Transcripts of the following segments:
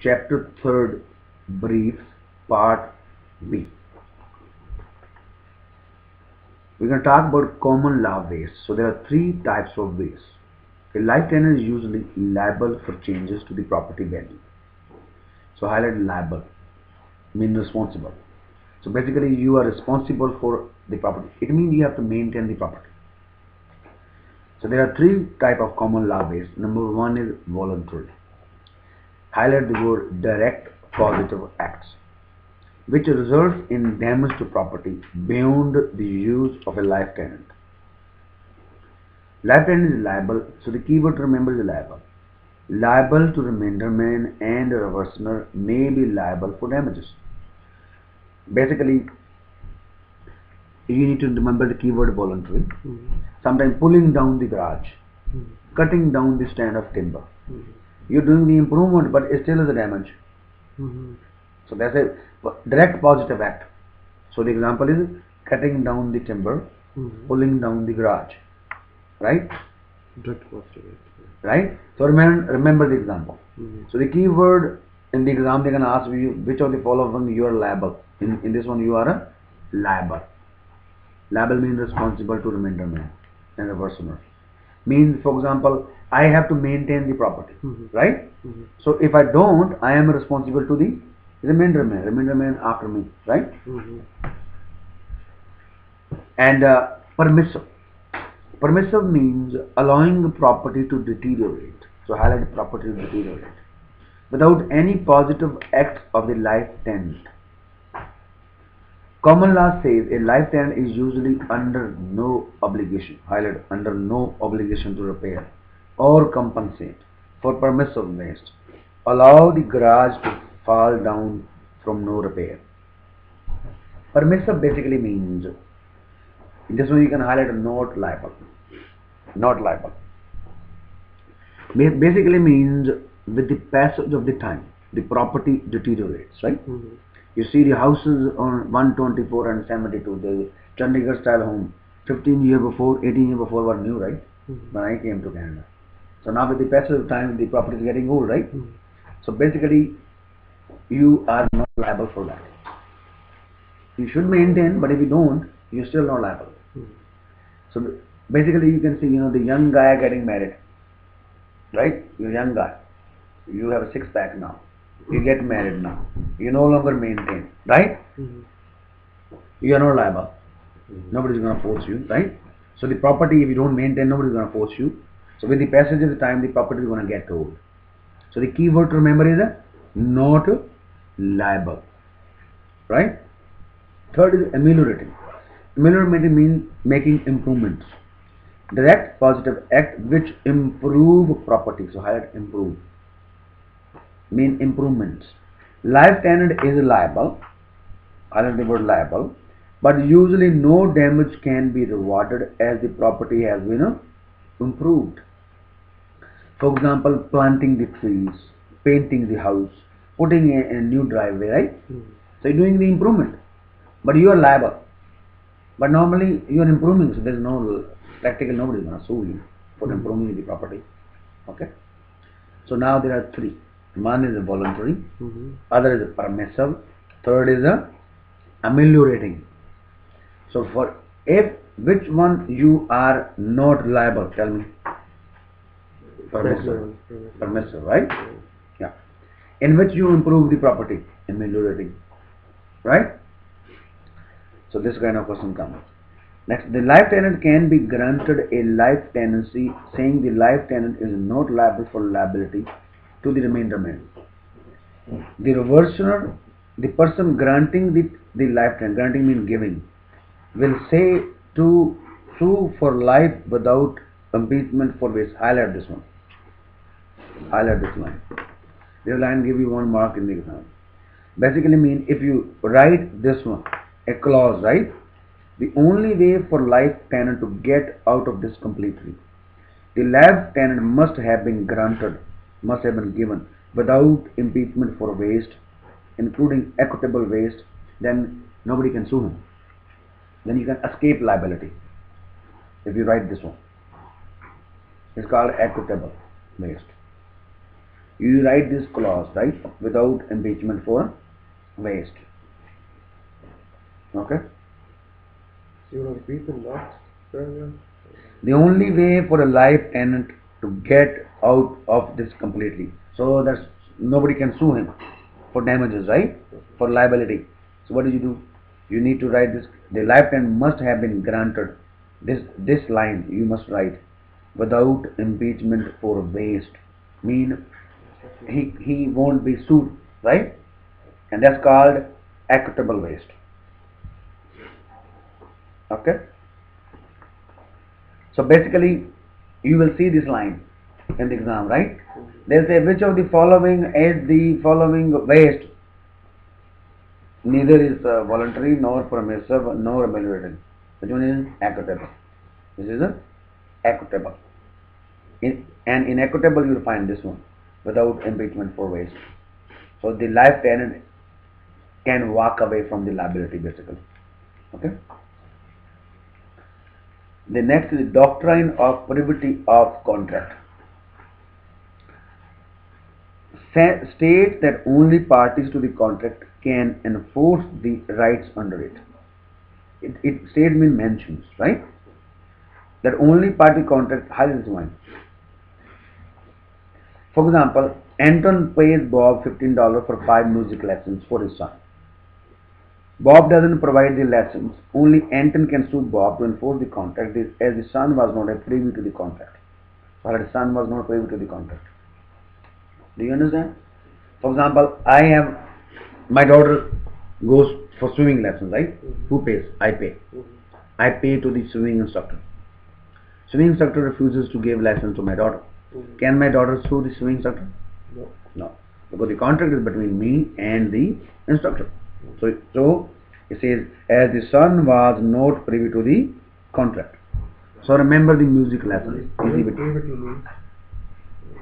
Chapter 3rd, Briefs, Part B. We're going to talk about common law waste. So there are three types of waste. A life tenant is usually liable for changes to the property value. So highlight liable, mean responsible. So basically you are responsible for the property. It means you have to maintain the property. So there are three types of common law waste. Number one is voluntary. Highlight the word direct positive acts, which results in damage to property beyond the use of a life tenant. Life tenant is liable, so the keyword to remember is liable. Liable to remainder man and a reversioner may be liable for damages. Basically, you need to remember the keyword voluntary. Sometimes pulling down the garage, cutting down the stand of timber. You're doing the improvement, but it still is a damage. So that's a direct positive act. So the example is cutting down the timber, pulling down the garage, right? Direct positive act. Right? So remember the example. So the keyword in the exam they can ask you which of the following you are liable. In this one you are a liable. Liable means responsible to remainder man and reversioner. Means for example I have to maintain the property, right? So if I don't, I am responsible to the remainder man after me, right? And permissive. Permissive means allowing the property to deteriorate. So highlight property to deteriorate without any positive act of the life tenant. Common law says a life tenant is usually under no obligation, highlight under no obligation to repair or compensate for permissive waste. Allow the garage to fall down from no repair. Permissive basically means, this one you can highlight not liable. Not liable. Basically means with the passage of the time, the property deteriorates, right? You see the houses on 124 and 72, the Chandigarh style home, 15 years before, 18 years before were new, right? When I came to Canada. So now with the passage of time, the property is getting old, right? So basically, you are not liable for that. You should maintain, but if you don't, you're still not liable. So basically, you can see, the young guy getting married, right? You're a young guy. You have a six-pack now. You get married now. You no longer maintain, right? You are not liable. Nobody's going to force you, right? So the property, if you don't maintain, nobody's going to force you. So with the passage of the time, the property is going to get old. So the key word to remember is not liable, right? Third is ameliorating. Ameliorating means making improvements. Direct positive act which improve property. So highlight improve. Mean improvements. Life tenant is liable. Highlight the word liable. But usually no damage can be rewarded as the property has been improved. For example, planting the trees, painting the house, putting a new driveway, right? So you're doing the improvement, but you are liable. But normally you are improving, so there's no practical, nobody is going to sue you for improving the property. Okay. So now there are three. One is a voluntary, other is a permissive, third is a ameliorating. So for if which one you are not liable, tell me. Permissive. Permissive, right? Yeah. In which you improve the property, ameliorating, right? So this kind of question comes. Next, the life tenant can be granted a life tenancy, saying the life tenant is not liable for liability to the remainder man. The reversioner, the person granting the life tenant, granting means giving, will say to sue for life without impeachment for which. Highlight this one. Highlight this line. This line give you 1 mark in the exam. Basically mean if you write this one, a clause, right? The only way for life tenant to get out of this completely, the life tenant must have been granted, must have been given without impeachment for waste, including equitable waste, then nobody can sue him. Then you can escape liability. If you write this one, it's called equitable waste. you write this clause, right, without impeachment for waste. Okay. You want to repeat the last paragraph? The only way for a life tenant to get out of this completely, so that nobody can sue him for damages, right, for liability. So what do? You need to write this. The life tenant must have been granted this line. You must write without impeachment for waste. Mean he won't be sued, right? And that's called equitable waste. Okay. So basically, you will see this line in the exam, right? They'll say which of the following is the following waste. Neither is voluntary nor permissive nor ameliorating. Which one is equitable? This is equitable. And inequitable you will find this one without impeachment for waste. So the life tenant can walk away from the liability basically. Okay. The next is the doctrine of privity of contract. States that only parties to the contract can enforce the rights under it. It statement mentions, right, that only party contract has its mind. For example, Anton pays Bob $15 for 5 music lessons for his son. Bob doesn't provide the lessons. Only Anton can sue Bob to enforce the contract as the son was not privy to the contract. Or the son was not privy to the contract. Do you understand? For example, my daughter goes for swimming lessons, right? Who pays? I pay. I pay to the swimming instructor. Swimming instructor refuses to give lessons to my daughter. Can my daughter sue the swimming instructor? No. No. Because the contract is between me and the instructor. So it says, as the son was not privy to the contract. So remember the music lesson.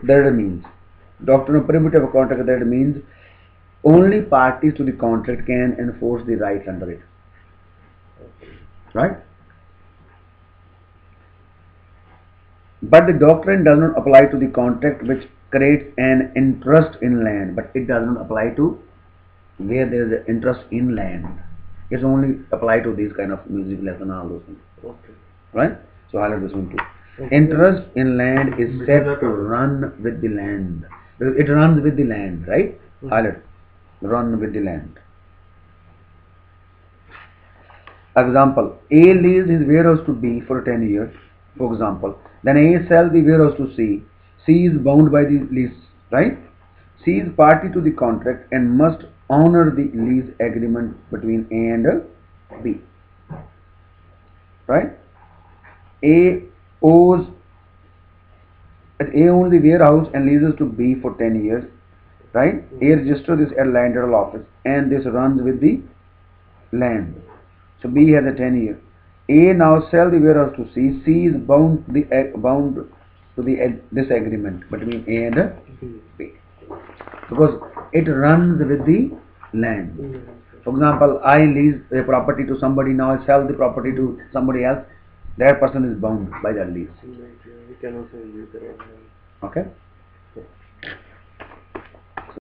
That means doctrine of privity of a contract, that means only parties to the contract can enforce the rights under it. Right? But the doctrine does not apply to the contract which creates an interest in land, but it does not apply to where there is an interest in land. It's only apply to these kind of music lesson, all those things. Okay. Right? So highlight this one too. Okay. Interest in land is said to run with the land. Because it runs with the land, right? Highlight. Run with the land. Example, A leases his warehouse to B for 10 years, for example. Then A sells the warehouse to C. C is bound by the lease, right? C is party to the contract and must honor the lease agreement between A and B. Right? A owns the warehouse and leases to B for 10 years. Right? A registers this at land rental office and this runs with the land. So B has a 10 year. A now sells the warehouse to C. C is bound to this agreement between A and B because it runs with the land. For example, I lease a property to somebody, now I sell the property to somebody else. That person is bound by that lease. We can also use it. Okay.